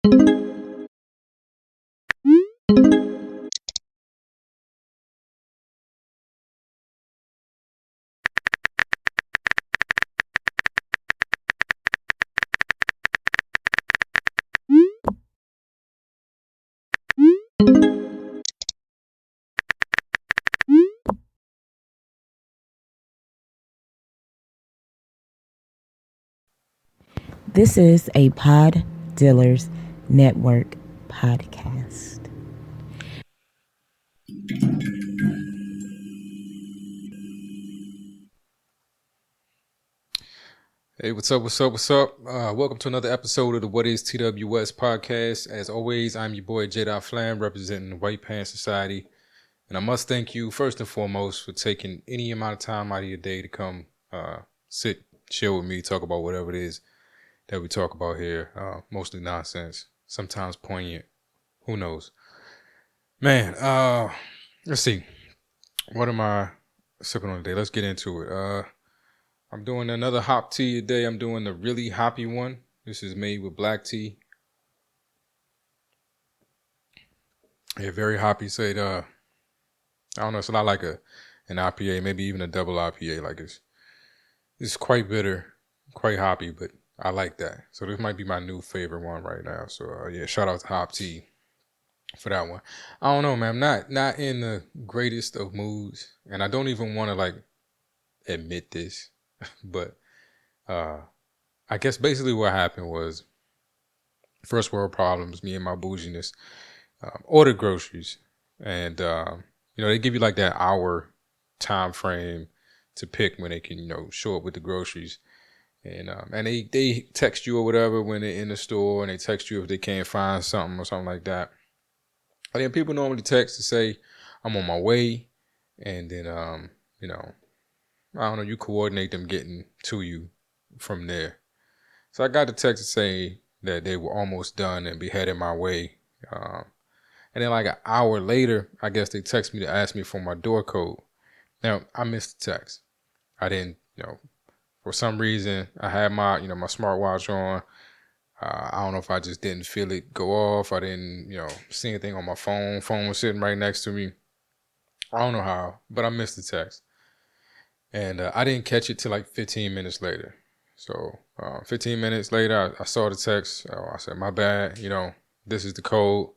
This is a Pod Dealers Network podcast. Hey, what's up? Welcome to another episode of the What is TWS podcast. As always, I'm your boy Jedi Flam, representing the White Pants Society. And I must thank you, first and foremost, for taking any amount of time out of your day to come sit, chill with me, talk about whatever it is that we talk about here. Mostly nonsense, sometimes poignant. Who knows? Man, let's see. What am I sipping on today? Let's get into it. I'm doing another hop tea today. I'm doing the really hoppy one. This is made with black tea. Yeah, very hoppy. Say I don't know. It's a lot like an IPA, maybe even a double IPA. Like it's quite bitter, quite hoppy, but I like that. So this might be my new favorite one right now. So yeah, shout out to Hop Tea for that one. I don't know, man. I'm not in the greatest of moods, and I don't even want to like admit this, but I guess basically what happened was first world problems. Me and my bouginess ordered groceries, and they give you like that hour time frame to pick when they can show up with the groceries, and they text you or whatever when they're in the store, and they text you if they can't find something or something like that. And then people normally text to say I'm on my way, and then I don't know, you coordinate them getting to you from there. So I got the text to say that they were almost done and be headed my way. And then like an hour later, I guess they text me to ask me for my door code. Now, I missed the text. I didn't, for some reason, I had my, my smartwatch on. I don't know if I just didn't feel it go off. I didn't, see anything on my phone. Phone was sitting right next to me. I don't know how, but I missed the text. And I didn't catch it till like 15 minutes later. So 15 minutes later, I saw the text. I said, my bad, this is the code,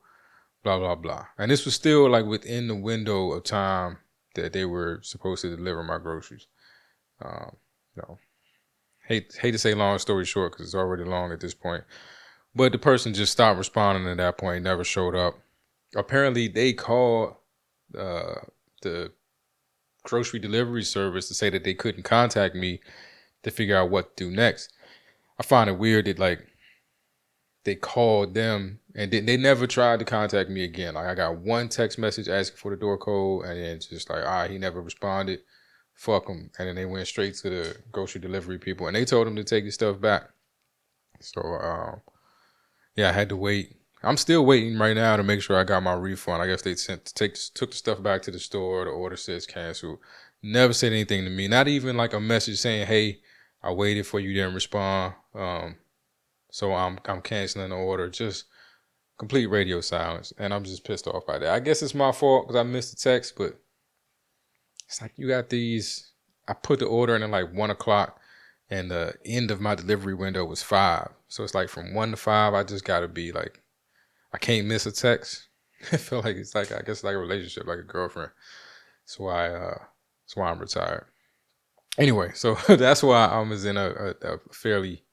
blah, blah, blah. And this was still like within the window of time that they were supposed to deliver my groceries. Hate to say long story short because it's already long at this point. But the person just stopped responding at that point, never showed up. Apparently, they called the grocery delivery service to say that they couldn't contact me to figure out what to do next. I find it weird that like they called them and they never tried to contact me again. Like I got one text message asking for the door code, and then just like, he never responded. Fuck them. And then they went straight to the grocery delivery people, and they told them to take the stuff back. So yeah, I had to wait. I'm still waiting right now to make sure I got my refund. I guess they took the stuff back to the store. The order says canceled. Never said anything to me. Not even like a message saying, "Hey, I waited for you, didn't respond. So I'm canceling the order." Just complete radio silence, and I'm just pissed off by that. I guess it's my fault because I missed the text, but it's like you got these. I put the order in at like 1:00, and the end of my delivery window was 5. So it's like from 1 to 5, I just gotta be like, I can't miss a text. I feel like it's like, I guess like a relationship, like a girlfriend. That's why I'm retired. Anyway, so that's why I was in a fairly,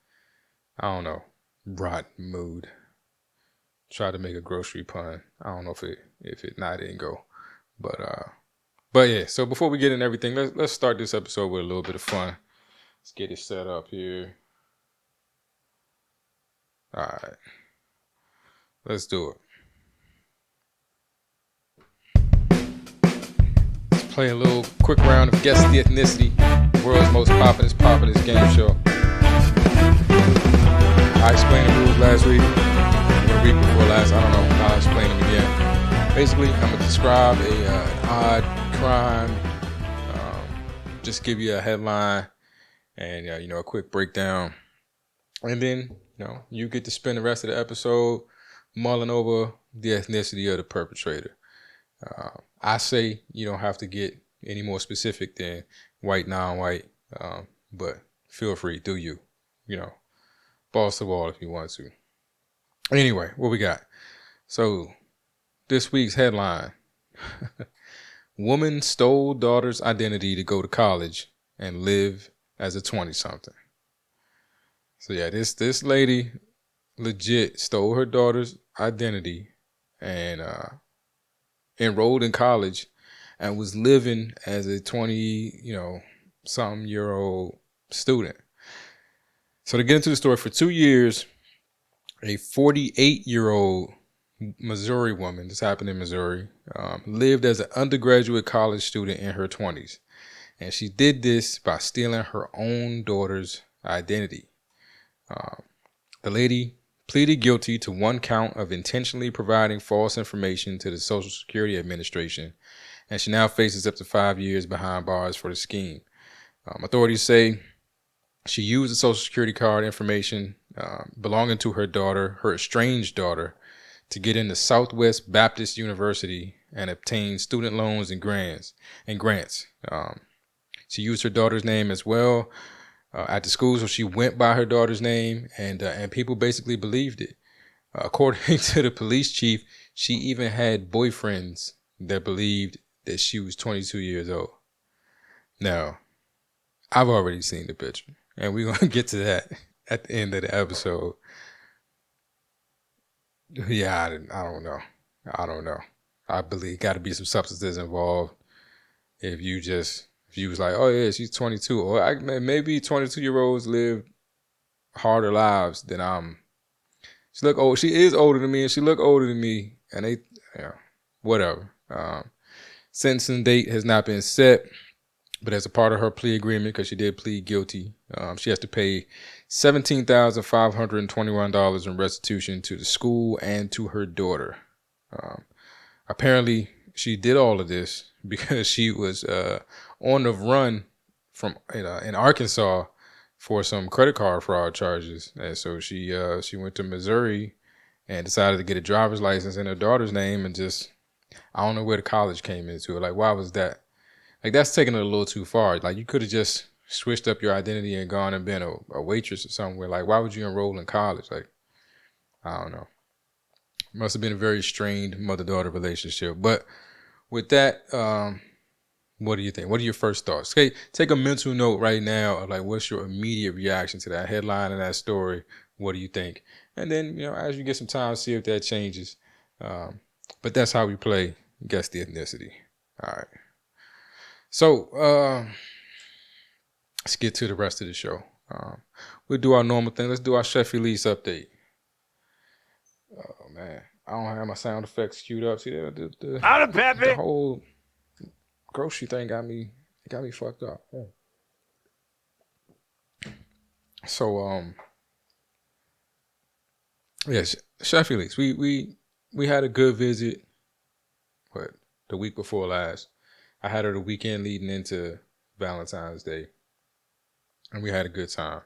I don't know, rotten mood. Tried to make a grocery pun. I don't know if it didn't go. But yeah, so before we get into everything, let's start this episode with a little bit of fun. Let's get it set up here. All right. Let's do it. Let's play a little quick round of Guess the Ethnicity, the world's most populous game show. I explained the rules last week, or the week before last. I don't know. I'll explain them again. Basically, I'm going to describe an odd crime, just give you a headline and, a quick breakdown. And then, you get to spend the rest of the episode mulling over the ethnicity of the perpetrator. I say you don't have to get any more specific than white, non-white, but feel free, do you? You know, balls to the wall if you want to. Anyway, what we got? So this week's headline: Woman stole daughter's identity to go to college and live as a 20-something. So yeah, this lady legit stole her daughter's identity and enrolled in college and was living as a 20 something year old student. So to get into the story, for 2 years, a 48-year-old Missouri woman, this happened in Missouri, lived as an undergraduate college student in her 20s. And she did this by stealing her own daughter's identity. The lady pleaded guilty to 1 count of intentionally providing false information to the Social Security Administration, and she now faces up to 5 years behind bars for the scheme. Authorities say she used the Social Security card information belonging to her daughter, her estranged daughter, to get into Southwest Baptist University and obtain student loans and grants. She used her daughter's name as well at the school, so she went by her daughter's name, and people basically believed it. According to the police chief, she even had boyfriends that believed that she was 22 years old. Now, I've already seen the picture, and we're going to get to that at the end of the episode. Yeah, I don't know. I believe got to be some substances involved. If you was like, oh yeah, she's 22, or maybe 22-year-olds live harder lives than I'm. She look old. She is older than me, and she look older than me, and they, whatever. Sentencing date has not been set, but as a part of her plea agreement, because she did plead guilty, she has to pay $17,521 in restitution to the school and to her daughter. Apparently, she did all of this because she was on the run from in Arkansas for some credit card fraud charges, and so she went to Missouri and decided to get a driver's license in her daughter's name, and just I don't know where the college came into it. Like, why was that? Like, that's taking it a little too far. Like, you could have just switched up your identity and gone and been a waitress or somewhere. Like, why would you enroll in college? Like, I don't know. Must have been a very strained mother-daughter relationship. But with that, what do you think? What are your first thoughts? Okay, take a mental note right now of like, what's your immediate reaction to that headline and that story? What do you think? And then, as you get some time, see if that changes. But that's how we play Guess the Ethnicity. All right. So let's get to the rest of the show. We'll do our normal thing. Let's do our Chef Elise update. Oh man, I don't have my sound effects queued up. See the whole grocery thing got me fucked up. Yeah. So yes, Chef Elise, we had a good visit. The week before last, I had her the weekend leading into Valentine's Day, and we had a good time.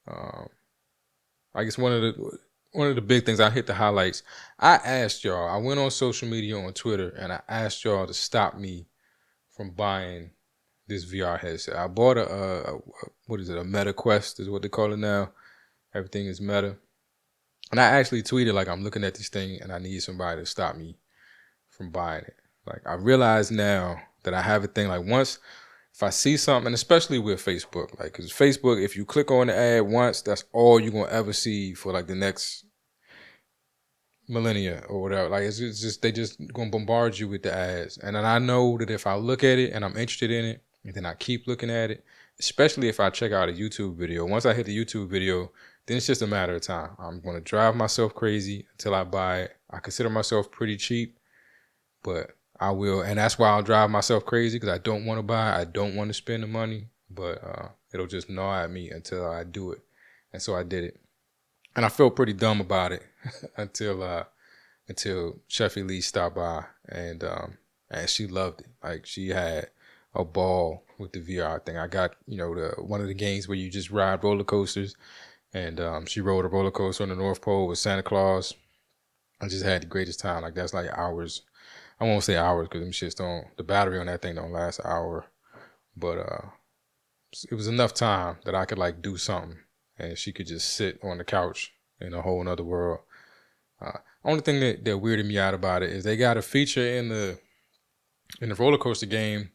I guess one of the big things, I hit the highlights. I asked y'all, I went on social media on Twitter and I asked y'all to stop me from buying this VR headset. I bought a Meta Quest is what they call it now. Everything is Meta. And I actually tweeted like, I'm looking at this thing and I need somebody to stop me from buying it. Like, I realize now that I have a thing, like, once if I see something, and especially with Facebook, like, because Facebook, if you click on the ad once, that's all you're going to ever see for like the next millennia or whatever. Like, it's just, they just going to bombard you with the ads. And then I know that if I look at it and I'm interested in it, and then I keep looking at it, especially if I check out a YouTube video, once I hit the YouTube video, then it's just a matter of time. I'm going to drive myself crazy until I buy it. I consider myself pretty cheap, but I will, and that's why I'll drive myself crazy, because I don't want to buy. I don't want to spend the money, but it'll just gnaw at me until I do it. And so I did it, and I felt pretty dumb about it until Chef Elise stopped by, and she loved it. Like, she had a ball with the VR thing. I got one of the games where you just ride roller coasters, and she rode a roller coaster on the North Pole with Santa Claus. I just had the greatest time. Like that's like hours. I won't say hours because them shits don't. The battery on that thing don't last an hour. But it was enough time that I could like do something, and she could just sit on the couch in a whole nother world. Only thing that weirded me out about it is they got a feature in the roller coaster game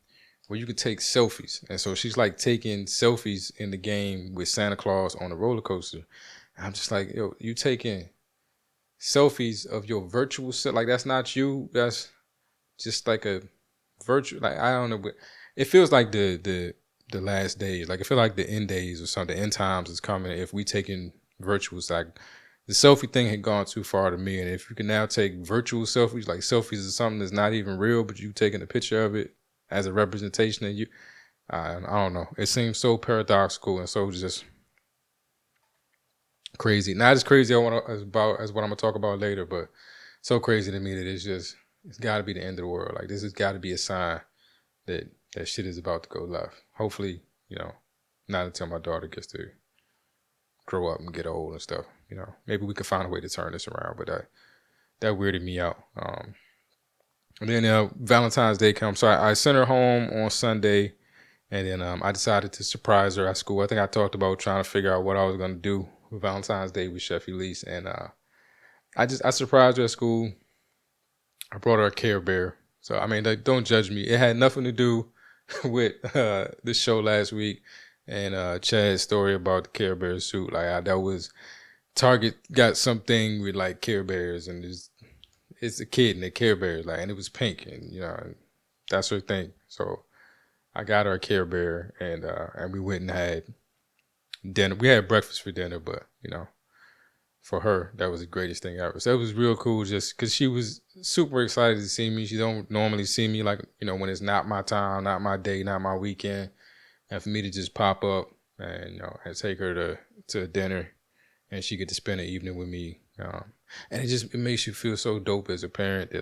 where you could take selfies, and so she's like taking selfies in the game with Santa Claus on the roller coaster. And I'm just like, yo, you taking selfies of your virtual self? Like that's not you. That's just like a virtual. Like I don't know, but it feels like the last days. Like I feel like the end days or something. The end times is coming. If we taking virtuals, like the selfie thing had gone too far to me. And if you can now take virtual selfies, like selfies is something that's not even real, but you taking a picture of it as a representation of you. I don't know. It seems so paradoxical and so just crazy. Not as crazy as what I'm gonna talk about later, but so crazy to me that it's got to be the end of the world. Like this has got to be a sign that shit is about to go left. Hopefully, not until my daughter gets to grow up and get old and stuff. Maybe we could find a way to turn this around, but that weirded me out. And then Valentine's Day comes, so I sent her home on Sunday, and then I decided to surprise her at school. I think I talked about trying to figure out what I was gonna do for Valentine's Day with Chef Elise, and I surprised her at school. I brought her a Care Bear. So I mean, don't judge me. It had nothing to do with this show last week and Chad's story about the Care Bear suit. Like that was Target got something with like Care Bears, and it's a kid and the Care Bears, like, and it was pink, and that's her thing. So I got her a Care Bear, and we went and had dinner. We had breakfast for dinner, but for her, that was the greatest thing ever. So it was real cool just because she was super excited to see me. She don't normally see me like, when it's not my time, not my day, not my weekend. And for me to just pop up and, and take her to dinner and she get to spend the evening with me. And it makes you feel so dope as a parent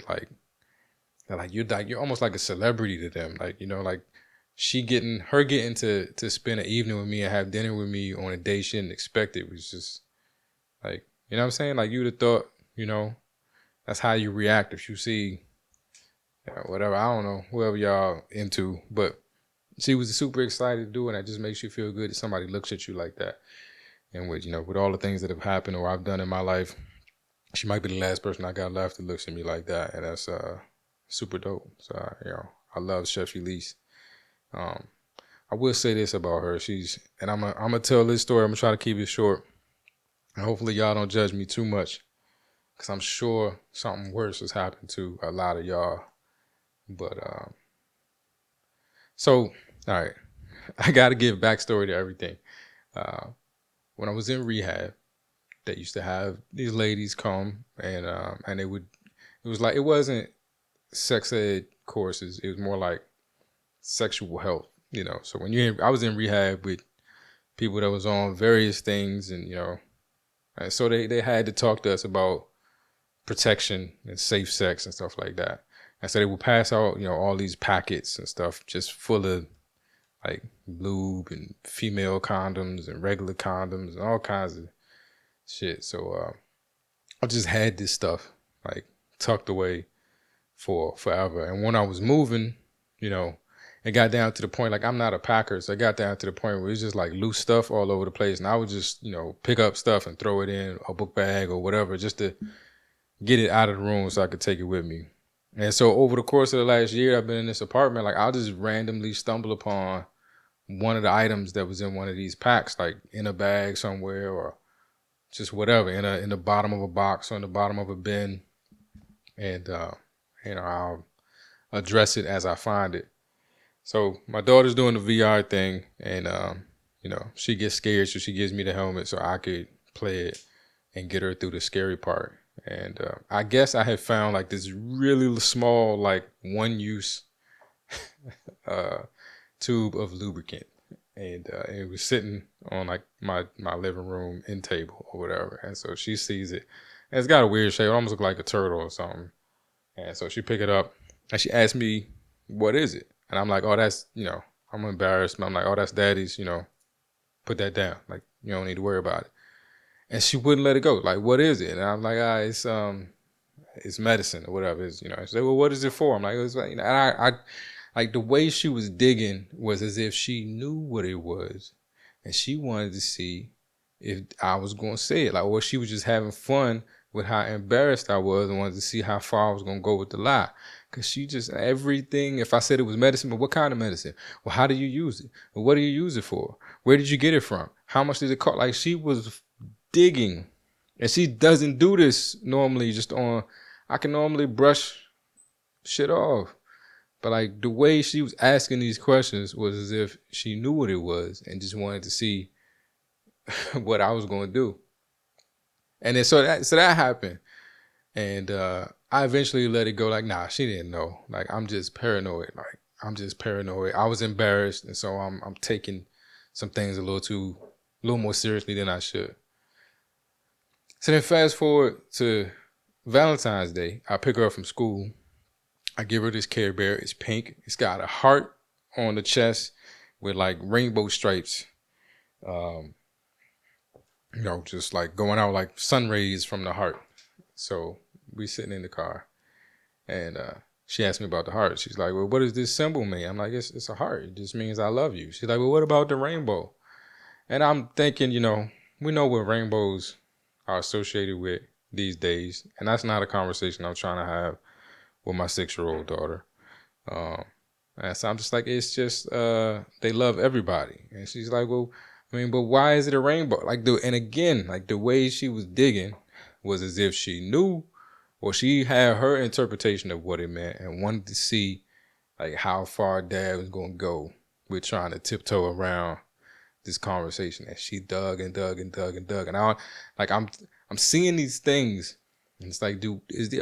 that you're almost like a celebrity to them. Like, like her getting to spend an evening with me and have dinner with me on a day she didn't expect it was just like, you know what I'm saying? Like you'd have thought, that's how you react if you see whatever. I don't know, whoever y'all into, but she was super excited to do it. And it just makes you feel good that somebody looks at you like that. And with all the things that have happened or I've done in my life, she might be the last person I got left that looks at me like that. And that's super dope. So, I love Chef Elise. I will say this about her. And I'm going to tell this story. I'm going to try to keep it short. And hopefully y'all don't judge me too much because I'm sure something worse has happened to a lot of y'all. But, so, all right, I got to give backstory to everything. When I was in rehab, they used to have these ladies come and it wasn't sex ed courses. It was more like sexual health, So I was in rehab with people that was on various things and, and so they had to talk to us about protection and safe sex and stuff like that. And so they would pass out, all these packets and stuff just full of like lube and female condoms and regular condoms and all kinds of shit. So I just had this stuff like tucked away for forever. And when I was moving, it got down to the point, like I'm not a packer, so it got down to the point where it's just like loose stuff all over the place. And I would just, pick up stuff and throw it in a book bag or whatever just to get it out of the room so I could take it with me. And so over the course of the last year I've been in this apartment, like I'll just randomly stumble upon one of the items that was in one of these packs, like in a bag somewhere or just whatever, in the bottom of a box or in the bottom of a bin. And, I'll address it as I find it. So my daughter's doing the VR thing and, she gets scared. So she gives me the helmet so I could play it and get her through the scary part. And I guess I had found like this really small, like one use tube of lubricant. And it was sitting on like my living room end table or whatever. And so she sees it. And it's got a weird shape. It almost looks like a turtle or something. And so she picked it up and she asked me, what is it? And I'm like, oh, that's, I'm embarrassed. But I'm like, oh, that's daddy's, put that down. Like, you don't need to worry about it. And she wouldn't let it go. Like, what is it? And I'm like, it's medicine or whatever. It's, I said, well, what is it for? I'm like, it's like, and I like the way she was digging was as if she knew what it was, and she wanted to see if I was going to say it, like, or she was just having fun with how embarrassed I was and wanted to see how far I was going to go with the lie. Because she just, everything, if I said it was medicine, but what kind of medicine? Well, how do you use it? Well, what do you use it for? Where did you get it from? How much did it cost? Like, she was digging. And she doesn't do this normally just on, I can normally brush shit off. But like the way she was asking these questions was as if she knew what it was and just wanted to see what I was going to do. And then so that happened. And I eventually let it go. Like, nah, she didn't know. Like, I'm just paranoid. I was embarrassed, and so I'm taking some things a little more seriously than I should. So then fast forward to Valentine's Day. I pick her up from school. I give her this Care Bear. It's pink. It's got a heart on the chest with like rainbow stripes. Just like going out like sun rays from the heart. So we sitting in the car, and she asked me about the heart. She's like, well, what does this symbol mean? I'm like, it's a heart. It just means I love you. She's like, well, what about the rainbow? And I'm thinking, we know what rainbows are associated with these days. And that's not a conversation I'm trying to have with my 6-year-old daughter. And so I'm just like, it's just, they love everybody. And she's like, well, but why is it a rainbow? And again, like the way she was digging was as if she knew, or she had her interpretation of what it meant and wanted to see like how far Dad was going to go with trying to tiptoe around this conversation. And she dug and dug and dug and dug. And I'm seeing these things, and it's like,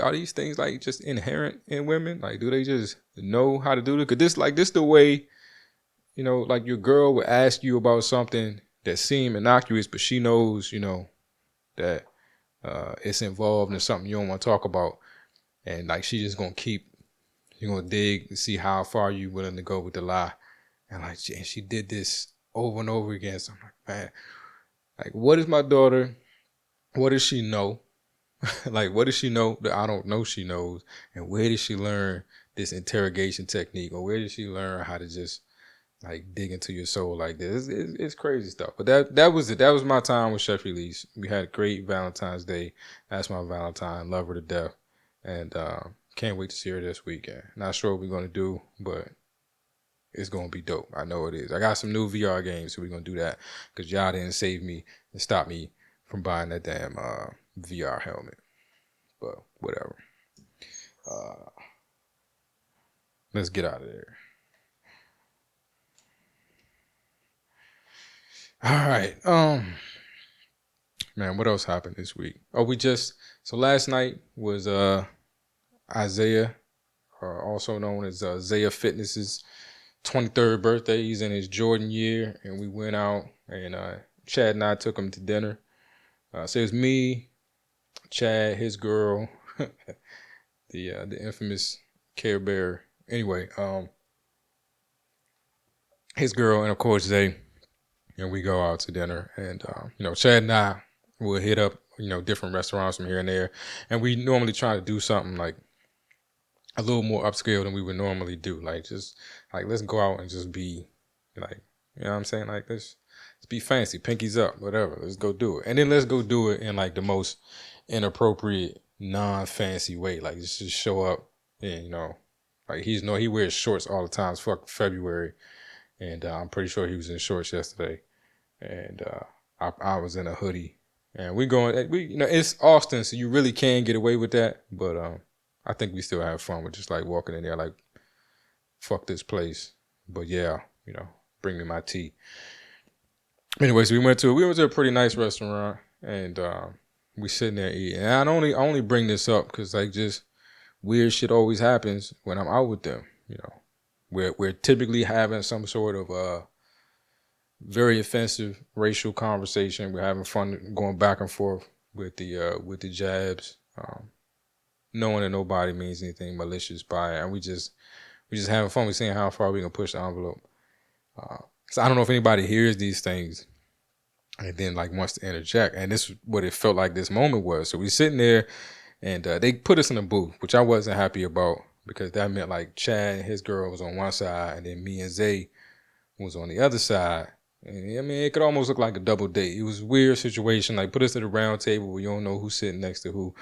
are these things like just inherent in women? Like, do they just know how to do it? Cause this the way, like your girl would ask you about something that seemed innocuous, but she knows, that it's involved in something you don't want to talk about. And like, she just going to you're going to dig and see how far you willing to go with the lie. And like, she did this over and over again. So I'm like, man, like, what does my daughter, what does she know? Like, what does she know that I don't know she knows? And where did she learn this interrogation technique? Or where did she learn how to just like dig into your soul like this? It's crazy stuff. But that was it. That was my time with Chef Elise. We had a great Valentine's Day. That's my Valentine. Love her to death. And can't wait to see her this weekend. Not sure what we're going to do, but it's going to be dope. I know it is. I got some new VR games, so we're going to do that because y'all didn't save me and stop me from buying that damn VR helmet. But whatever. Let's get out of there. All right. Man, what else happened this week? So last night was Isaiah, also known as Zaya Fitness's 23rd birthday. He's in his Jordan year, and we went out, and Chad and I took him to dinner. So it was me, Chad, his girl, the infamous Care Bear. Anyway, his girl, and of course Zay. And we go out to dinner, and Chad and I will hit up different restaurants from here and there, and we normally try to do something like a little more upscale than we would normally do. Like, just like, let's go out and just be like, what I'm saying? Like, let's be fancy, pinkies up, whatever. Let's go do it, and then let's go do it in like the most inappropriate, non-fancy way. Like, just show up, and like he wears shorts all the time. It's fuck February, and I'm pretty sure he was in shorts yesterday. And I was in a hoodie, and it's Austin, so you really can get away with that. But I think we still have fun with just like walking in there, like, fuck this place. But yeah, bring me my tea. Anyway, so we went to a pretty nice restaurant, and we sitting there eating. And I only bring this up because like just weird shit always happens when I'm out with them. We're typically having some sort of very offensive racial conversation. We're having fun going back and forth with the jabs, knowing that nobody means anything malicious by it, and we just having fun. We're seeing how far we can push the envelope. So I don't know if anybody hears these things and then like wants to interject. And this is what it felt like this moment was. So we sitting there, And they put us in a booth, which I wasn't happy about because that meant like Chad and his girl was on one side, and then me and Zay was on the other side. And I mean, it could almost look like a double date. It was a weird situation. Like, put us at a round table where you don't know who's sitting next to who.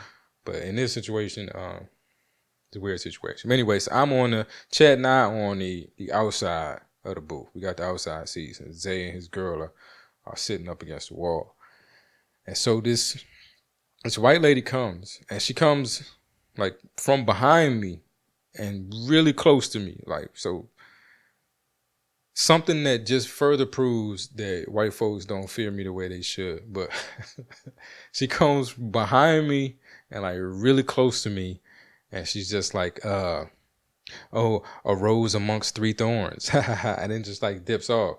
But in this situation, it's a weird situation. But anyway, so I'm on the Chad and I on the outside of the booth. We got the outside seats, and Zay and his girl are sitting up against the wall. And so this white lady comes, and she comes like from behind me and really close to me. Like, so something that just further proves that white folks don't fear me the way they should. But she comes behind me and like really close to me, and she's just like, oh, a rose amongst three thorns. And then just like dips off.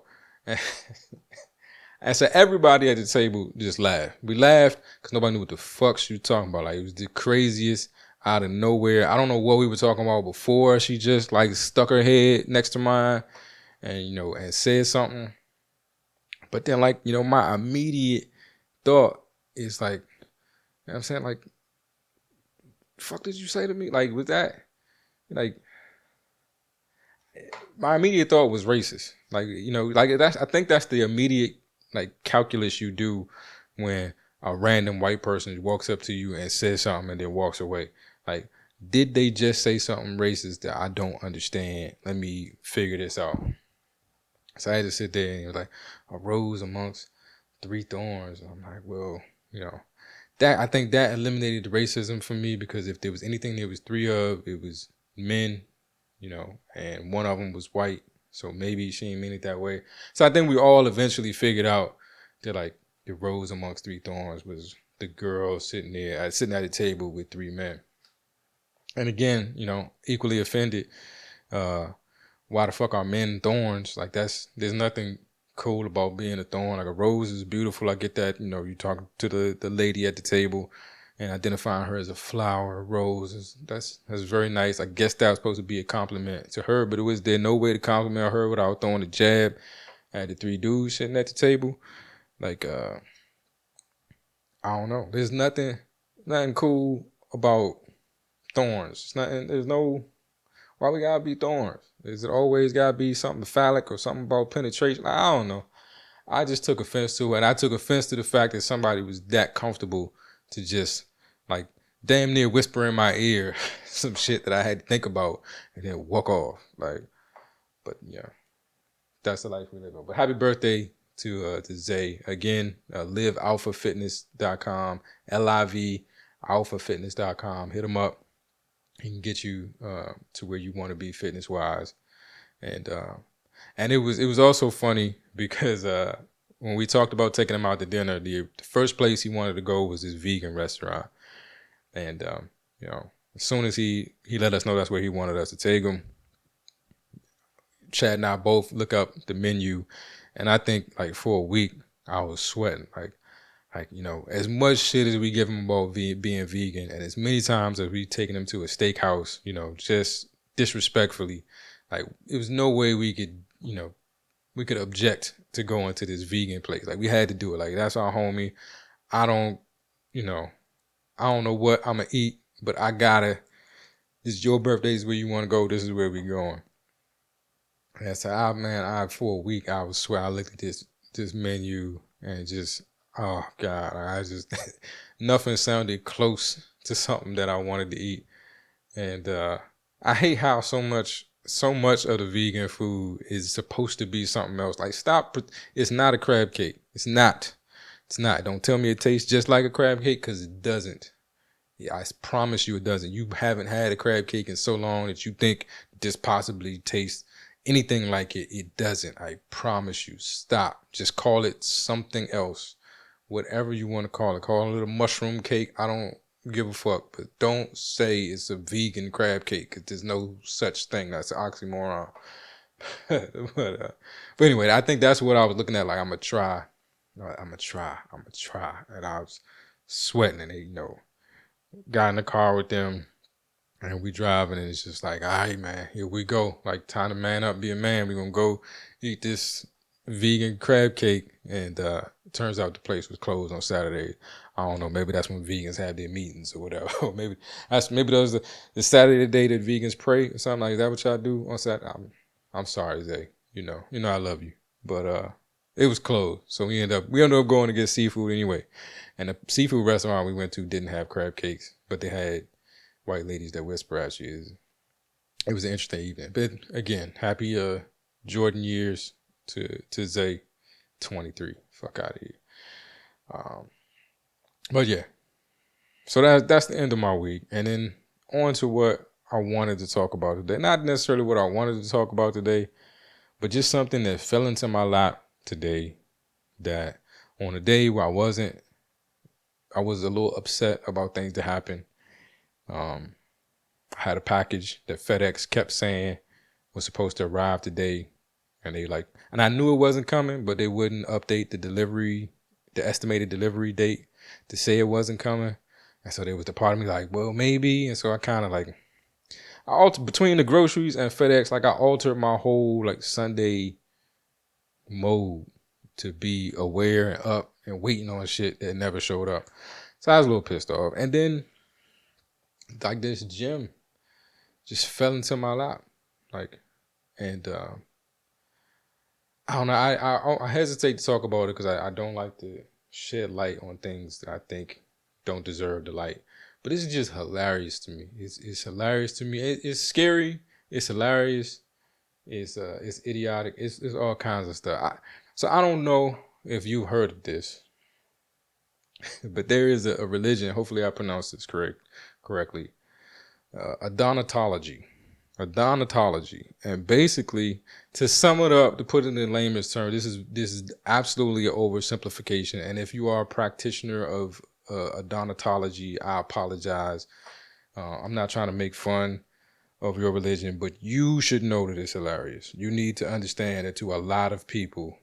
And so everybody at the table just laughed. We laughed because nobody knew what the fuck she was talking about. Like, it was the craziest out of nowhere. I don't know what we were talking about before. She just like stuck her head next to mine and, you know, and said something. But then, like, you know, my immediate thought is like, you know what I'm saying? Like, the fuck did you say to me? Like, with that, like, my immediate thought was racist. Like, you know, like I think that's the immediate like calculus you do when a random white person walks up to you and says something and then walks away. Like, did they just say something racist that I don't understand? Let me figure this out. So I had to sit there and it was like, a rose amongst three thorns. I'm like, well, you know, I think that eliminated the racism for me, because if there was anything there was three of, it was men, you know, and one of them was white. So maybe she didn't mean it that way. So I think we all eventually figured out that like the rose amongst three thorns was the girl sitting at the table with three men. And again, you know, equally offended. Why the fuck are men thorns? Like, there's nothing cool about being a thorn. Like, a rose is beautiful. I get that. You know, you talk to the lady at the table and identifying her as a flower, a rose. That's very nice. I guess that was supposed to be a compliment to her, but there no way to compliment her without throwing a jab at the three dudes sitting at the table. Like, I don't know. There's nothing cool about thorns. Why we gotta be thorns? Is it always gotta be something phallic or something about penetration? I don't know. I just took offense to it. And I took offense to the fact that somebody was that comfortable to just like damn near whisper in my ear some shit that I had to think about and then walk off. Like, but yeah, that's the life we live on. But happy birthday to Zay. Again, livealphafitness.com, LIV alphafitness.com. Hit him up. He can get you to where you want to be fitness wise. And it was also funny because when we talked about taking him out to dinner, the first place he wanted to go was this vegan restaurant. And you know, as soon as he let us know that's where he wanted us to take him, Chad and I both look up the menu, and I think like for a week I was sweating. Like, you know, as much shit as we give him about being vegan, and as many times as we taken him to a steakhouse, you know, just disrespectfully, like, it was no way we could object to going to this vegan place. Like, we had to do it. Like, that's our homie. I don't know what I'm gonna eat, but this is your birthday, is where you want to go. This is where we going. And so for a week, I looked at this menu and just, oh God, I just, nothing sounded close to something that I wanted to eat. And I hate how so much of the vegan food is supposed to be something else. Like, stop. It's not a crab cake. It's not. Don't tell me it tastes just like a crab cake, because it doesn't. Yeah, I promise you it doesn't. You haven't had a crab cake in so long that you think this possibly tastes anything like it. It doesn't. I promise you. Stop. Just call it something else. Whatever you want to call it. Call it a mushroom cake. I don't give a fuck. But don't say it's a vegan crab cake, because there's no such thing. That's an oxymoron. but anyway, I think that's what I was looking at. Like, I'm going to try. And I was sweating, and they, you know, got in the car with them. And we driving, and it's just like, all right, man, here we go. Like, time to man up, be a man. We're going to go eat this vegan crab cake, and turns out the place was closed on Saturday. I don't know. Maybe that's when vegans have their meetings or whatever. Or maybe that was the Saturday day that vegans pray or something like that. What y'all do on Saturday? I'm sorry, Zay. You know I love you, but it was closed, so we ended up going to get seafood anyway. And the seafood restaurant we went to didn't have crab cakes, but they had white ladies that whisper at you. It was an interesting evening. But again, happy Jordan years to Zay, 23. Fuck out of here. But yeah, so that's the end of my week, and then on to what I wanted to talk about today. Not necessarily what I wanted to talk about today, but just something that fell into my lap today. That on a day where I was a little upset about things that happened. I had a package that FedEx kept saying was supposed to arrive today, and and I knew it wasn't coming, but they wouldn't update the estimated delivery date to say it wasn't coming. And so there was the part of me like, well, maybe. And so I kind of I altered between the groceries and FedEx, I altered my whole Sunday mode to be aware and up and waiting on shit that never showed up. So I was a little pissed off. And then this gym just fell into my lap. And I don't know. I hesitate to talk about it because I don't like to shed light on things that I think don't deserve the light. But this is just hilarious to me. It's hilarious to me. It's scary. It's hilarious. It's idiotic. It's all kinds of stuff. So I don't know if you've heard of this, but there is a religion. Hopefully I pronounced this correctly. Adonatology. And basically, to sum it up, to put it in layman's terms, this is absolutely an oversimplification. And if you are a practitioner of Adonatology, I apologize. I'm not trying to make fun of your religion, but you should know that it's hilarious. You need to understand that to a lot of people,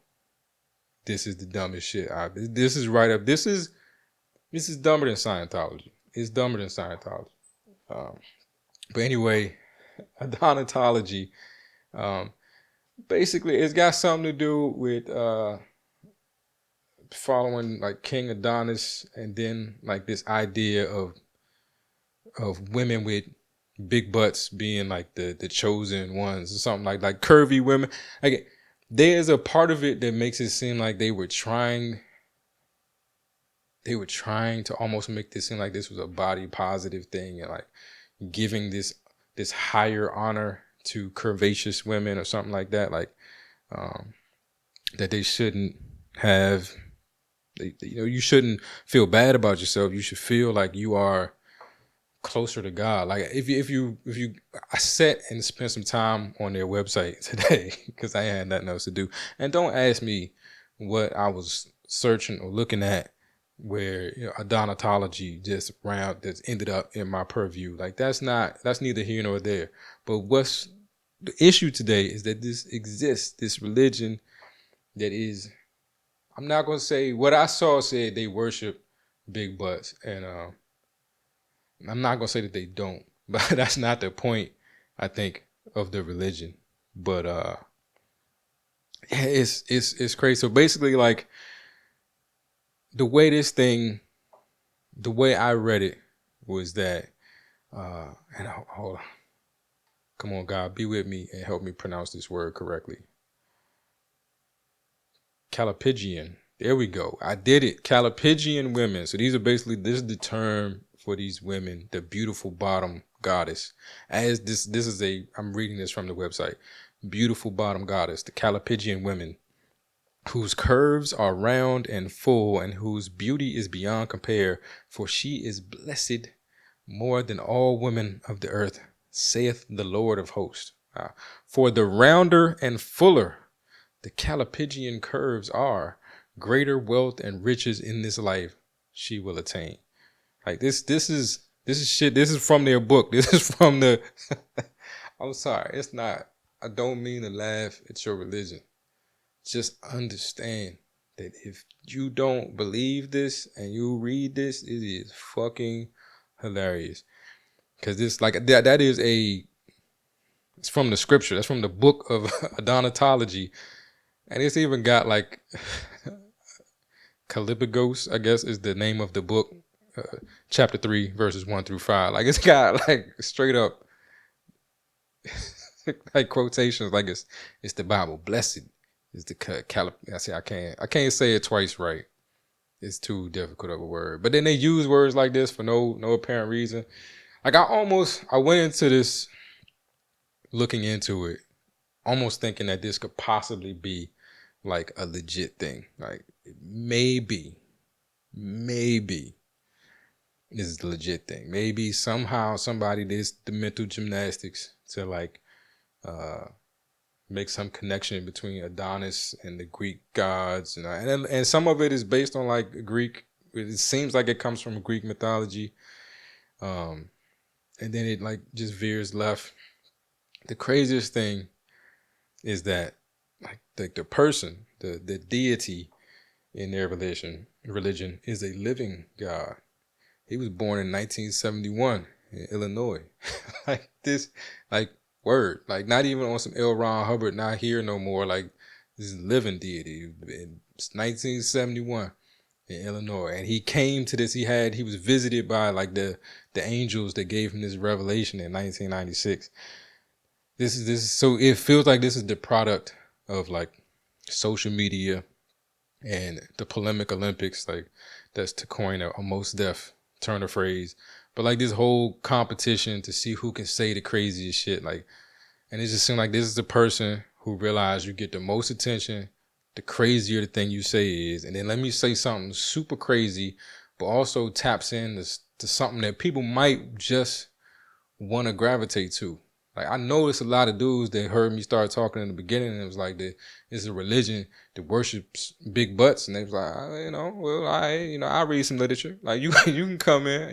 this is the dumbest shit. This is right up. This is dumber than Scientology. It's dumber than Scientology. But anyway, Adonatology, basically, it's got something to do with following King Adonis, and then this idea of women with big butts being the chosen ones, or something like curvy women. There's a part of it that makes it seem like they were trying to almost make this seem like this was a body positive thing, and giving this higher honor to curvaceous women or something like that, that they shouldn't have. You shouldn't feel bad about yourself. You should feel like you are closer to God. I sat and spent some time on their website today because I had nothing else to do. And don't ask me what I was searching or looking at, where Adonatology just ended up in my purview. That's neither here nor there. But what's the issue today is that this exists, this religion that is, I'm not going to say what I saw said they worship big butts, and I'm not going to say that they don't, but that's not the point, I think, of the religion. But it's crazy. So basically, the way I read it was that, and hold on. Come on, God, be with me and help me pronounce this word correctly. Callipygian. There we go. I did it. Callipygian women. So this is the term for these women, the beautiful bottom goddess. I'm reading this from the website. Beautiful bottom goddess, the Callipygian women, whose curves are round and full, and whose beauty is beyond compare, for she is blessed more than all women of the earth, saith the Lord of hosts. For the rounder and fuller the Callipygian curves are, greater wealth and riches in this life she will attain. This is shit. This is from their book. This is from the. I'm sorry. It's not. I don't mean to laugh at your religion. Just understand that if you don't believe this and you read this, it is fucking hilarious. Because this, that is it's from the scripture. That's from the book of Adonatology. And it's even got like Calibagos, I guess is the name of the book, chapter 3, verses 1 through 5. Like it's got like straight up like quotations, like it's the Bible. Blessed is the I say I can't say it twice right. It's too difficult of a word. But then they use words like this for no apparent reason. Like I went into this looking into it, almost thinking that this could possibly be like a legit thing. Like maybe this is the legit thing. Maybe somehow somebody did the mental gymnastics to like make some connection between Adonis and the Greek gods, and some of it is based on like Greek. It seems like it comes from Greek mythology, and then it like just veers left. The craziest thing is that like the person, the deity in their religion is a living God. He was born in 1971 in Illinois. Like this, like word, like not even on some L. Ron Hubbard, not here no more. Like this is living deity in 1971 in Illinois, and he came to this. He was visited by like the angels that gave him this revelation in 1996. This is so it feels like this is the product of like social media and the polemic Olympics, like that's to coin a most deaf turn of phrase, but like this whole competition to see who can say the craziest shit, like, and it just seemed like this is the person who realized you get the most attention, the crazier the thing you say is, and then let me say something super crazy, but also taps in to something that people might just want to gravitate to. Like I noticed a lot of dudes that heard me start talking in the beginning, and it was like it's a religion that worships big butts, and they was like, I read some literature. Like you can come in,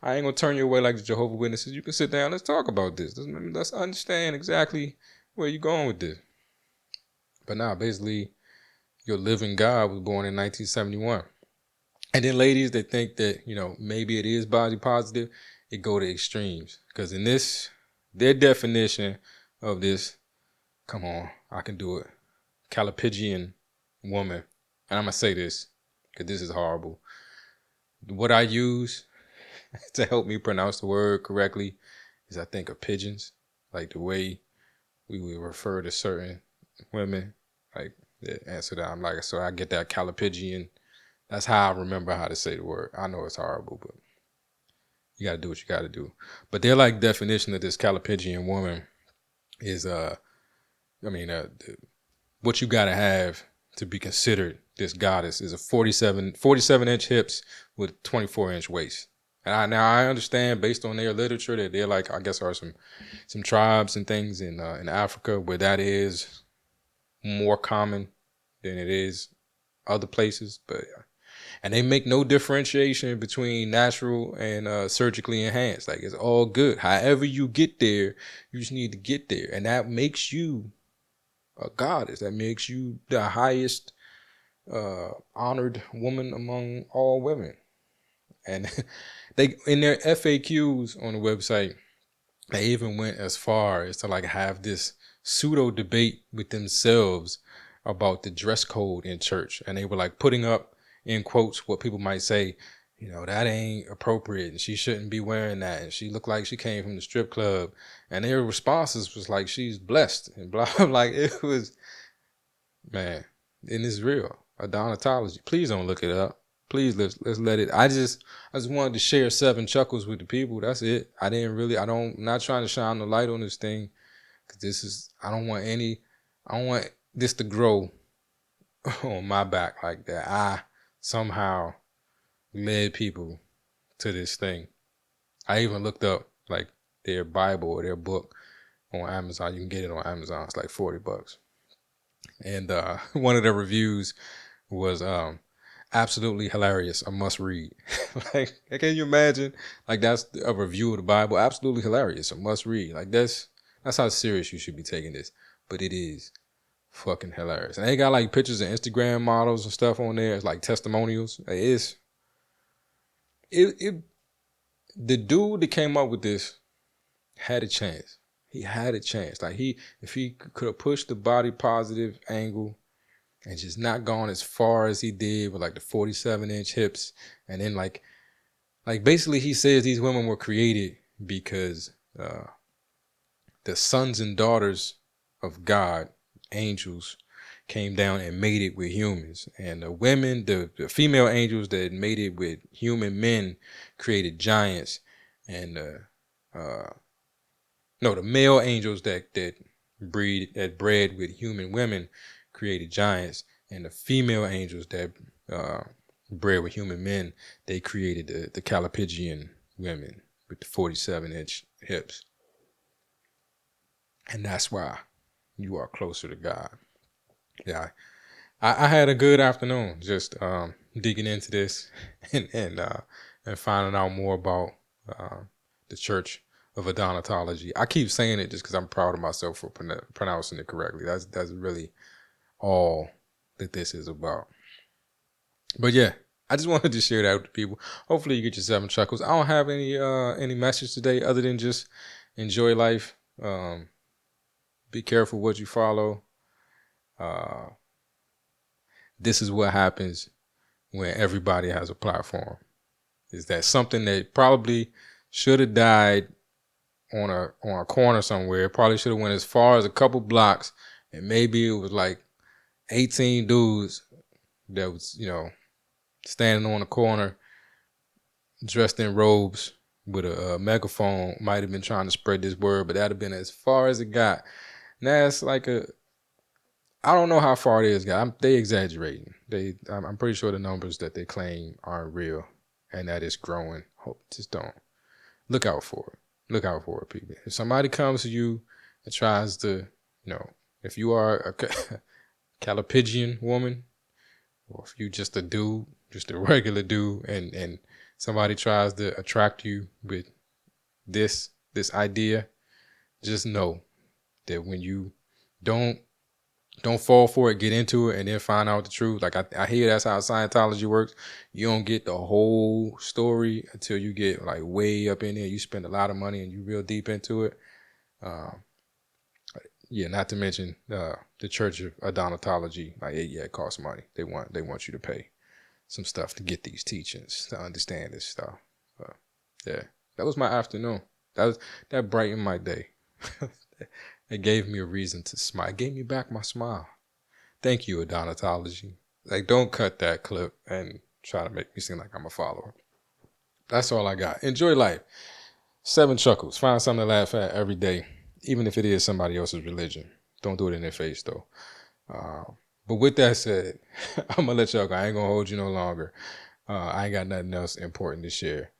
I ain't gonna turn you away like the Jehovah's Witnesses. You can sit down. Let's talk about this. Let's understand exactly where you're going with this. But now, basically, your living God was born in 1971. And then ladies that think that, maybe it is body positive, it go to extremes. Because in their definition of this, come on, I can do it. Calipigian woman. And I'm going to say this because this is horrible. What I use to help me pronounce the word correctly is I think of pigeons. Like the way we would refer to certain women. Like the answer that I'm like, so I get that Calipigian. That's how I remember how to say the word. I know it's horrible, but you got to do what you got to do. But their like definition of this Calipigian woman is, what you got to have to be considered this goddess is a 47 inch hips with 24-inch waist. And I understand based on their literature that they're like, I guess are some tribes and things in Africa where that is more common than it is other places, and they make no differentiation between natural and surgically enhanced. Like it's all good. However you get there, you just need to get there. And that makes you a goddess. That makes you the highest honored woman among all women. And they in their FAQs on the website, they even went as far as to like have this pseudo debate with themselves about the dress code in church. And they were like putting up in quotes what people might say, that ain't appropriate and she shouldn't be wearing that. And she looked like she came from the strip club. And their responses was like, she's blessed and blah. Like it was, man, and it's real. Adonatology. Please don't look it up. Please let's let it. I just wanted to share 7 chuckles with the people. That's it. I'm not trying to shine the light on this thing. Cause I don't want this to grow on my back like that. I somehow led people to this thing. I even looked up like their Bible or their book on Amazon. You can get it on Amazon. It's like $40. And one of the reviews was absolutely hilarious. A must read. Like, can you imagine? Like that's a review of the Bible. Absolutely hilarious. A must read. Like that's how serious you should be taking this. But it is fucking hilarious. And they got like pictures of Instagram models and stuff on there. It's like testimonials. The dude that came up with this had a chance. He had a chance. Like if he could have pushed the body positive angle and just not gone as far as he did with like the 47-inch hips. And then like basically he says these women were created because the sons and daughters of God, angels, came down and mated with humans. And the women, the female angels that mated with human men created giants. And the male angels that bred with human women created giants. And the female angels that bred with human men, they created the Callipygian women with the 47-inch hips. And that's why you are closer to God. Yeah, I had a good afternoon just digging into this and finding out more about the Church of Adonatology. I keep saying it just because I'm proud of myself for pronouncing it correctly. That's really all that this is about. But yeah, I just wanted to share that with the people. Hopefully you get your 7 chuckles. I don't have any message today other than just enjoy life. Be careful what you follow. This is what happens when everybody has a platform. Is that something that probably should have died on a corner somewhere? It probably should have went as far as a couple blocks, and maybe it was like 18 dudes that was, standing on a corner dressed in robes with a megaphone, might have been trying to spread this word, but that'd have been as far as it got. Now it's like I don't know how far it is, guys. They exaggerating. I'm pretty sure the numbers that they claim aren't real, and that it's growing. Just don't look out for it. Look out for it, people. If somebody comes to you and tries to, if you are a Callipygian woman, or if you just a dude, just a regular dude, and somebody tries to attract you with this idea, just know that when you don't fall for it, get into it, and then find out the truth. Like I hear that's how Scientology works. You don't get the whole story until you get like way up in there. You spend a lot of money and you real deep into it. Not to mention the Church of Adonatology. Like it costs money. They want you to pay some stuff to get these teachings, to understand this stuff. That was my afternoon. That brightened my day. It gave me a reason to smile. It gave me back my smile. Thank you, Adonatology. Like, don't cut that clip and try to make me seem like I'm a follower. That's all I got. Enjoy life. 7 chuckles. Find something to laugh at every day, even if it is somebody else's religion. Don't do it in their face, though. But with that said, I'm going to let y'all go. I ain't going to hold you no longer. I ain't got nothing else important to share.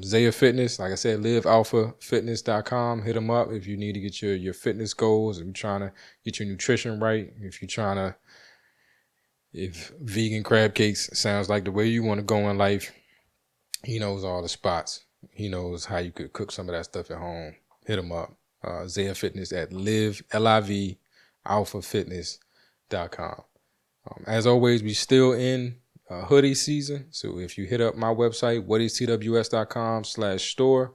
Zaya Fitness, like I said, livealphafitness.com. Hit them up if you need to get your fitness goals, if you're trying to get your nutrition right, if vegan crab cakes sounds like the way you want to go in life. He knows all the spots. He knows how you could cook some of that stuff at home. Hit him up. Zaya Fitness at livealphafitness.com. As always, we still in hoodie season. So if you hit up my website, whaistws.com/store,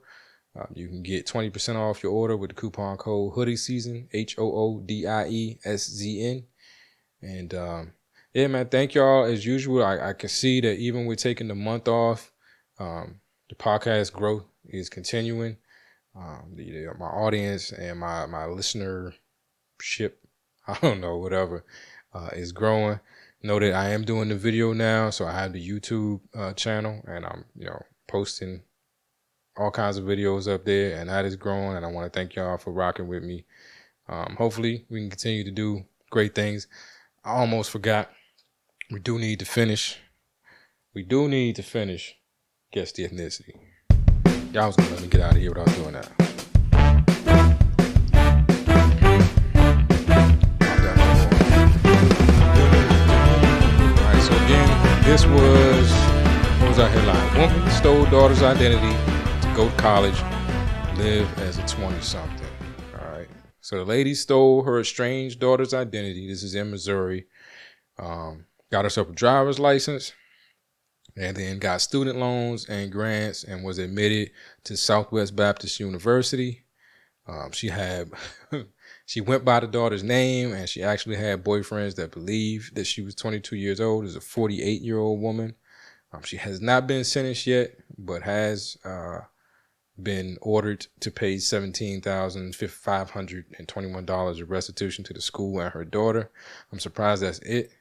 you can get 20% off your order with the coupon code hoodie season, HOODIESZN. And man, thank y'all as usual. I can see that even with taking the month off, the podcast growth is continuing. My audience and my listenership, I don't know, whatever, is growing. Know that I am doing the video now, so I have the YouTube channel, and I'm posting all kinds of videos up there, and that is growing. And I want to thank y'all for rocking with me. Hopefully, we can continue to do great things. I almost forgot. We do need to finish. Guess the ethnicity. Y'all was gonna let me get out of here without doing that. This was, what was our headline? Woman stole daughter's identity to go to college, live as a 20-something. All right. So the lady stole her estranged daughter's identity. This is in Missouri. Got herself a driver's license, and then got student loans and grants, and was admitted to Southwest Baptist University. She had She went by the daughter's name, and she actually had boyfriends that believed that she was 22 years old. Is a 48-year-old woman. She has not been sentenced yet, but has been ordered to pay $17,521 of restitution to the school and her daughter. I'm surprised that's it.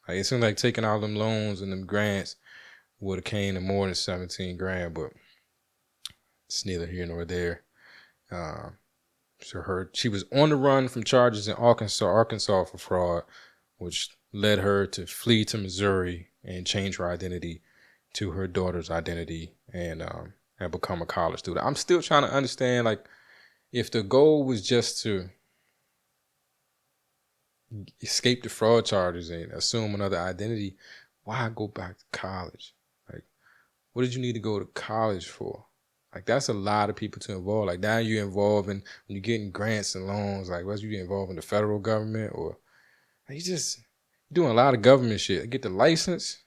Like, it seemed like taking all them loans and them grants would have came to more than 17 grand, but it's neither here nor there. She was on the run from charges in Arkansas for fraud, which led her to flee to Missouri and change her identity to her daughter's identity and become a college student. I'm still trying to understand, like, if the goal was just to escape the fraud charges and assume another identity, why go back to college? Like, what did you need to go to college for? Like, that's a lot of people to involve. Like, now you're involved in, when you're getting grants and loans, like, whether you get involved in the federal government or like, you're doing a lot of government shit. Get the license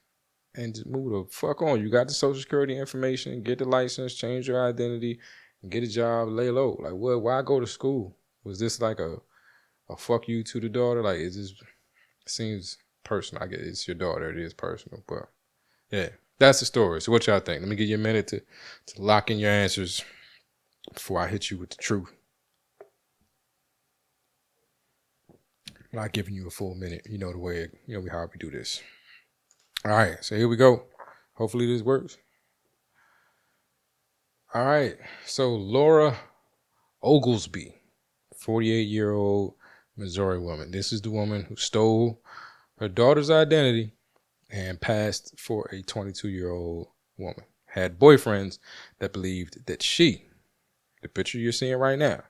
and just move the fuck on. You got the Social Security information, get the license, change your identity, and get a job, lay low. Like, what? Why go to school? Was this like a fuck you to the daughter? Like, it seems personal. I guess it's your daughter. It is personal, but yeah. That's the story. So what y'all think? Let me give you a minute to lock in your answers before I hit you with the truth. I'm not giving you a full minute. You know the way, how we do this. All right, so here we go. Hopefully this works. All right, so Laura Oglesby, 48-year-old Missouri woman. This is the woman who stole her daughter's identity and passed for a 22-year-old woman. Had boyfriends that believed that she, the picture you're seeing right now,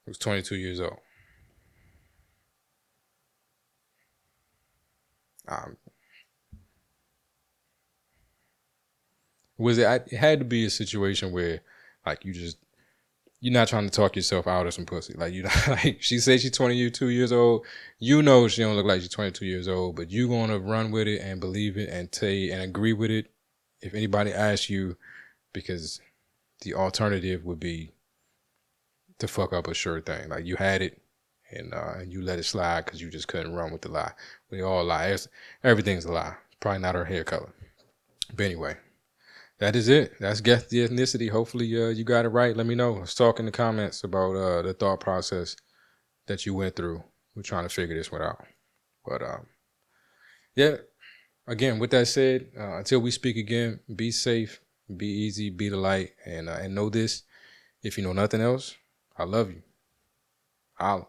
was 22 years old. It had to be a situation where, like, you're not trying to talk yourself out of some pussy. Like, like, she says she's 22 years old. You know she don't look like she's 22 years old, but you going to run with it and believe it and and agree with it if anybody asks you, because the alternative would be to fuck up a sure thing. Like, you had it and you let it slide because you just couldn't run with the lie. We all lie. Everything's a lie. It's probably not her hair color. But anyway. That is it. That's Guess the Ethnicity. Hopefully you got it right. Let me know. Let's talk in the comments about the thought process that you went through. We're trying to figure this one out. But yeah, again, with that said, until we speak again, be safe, be easy, be the light, and know this. If you know nothing else, I love you. Holla.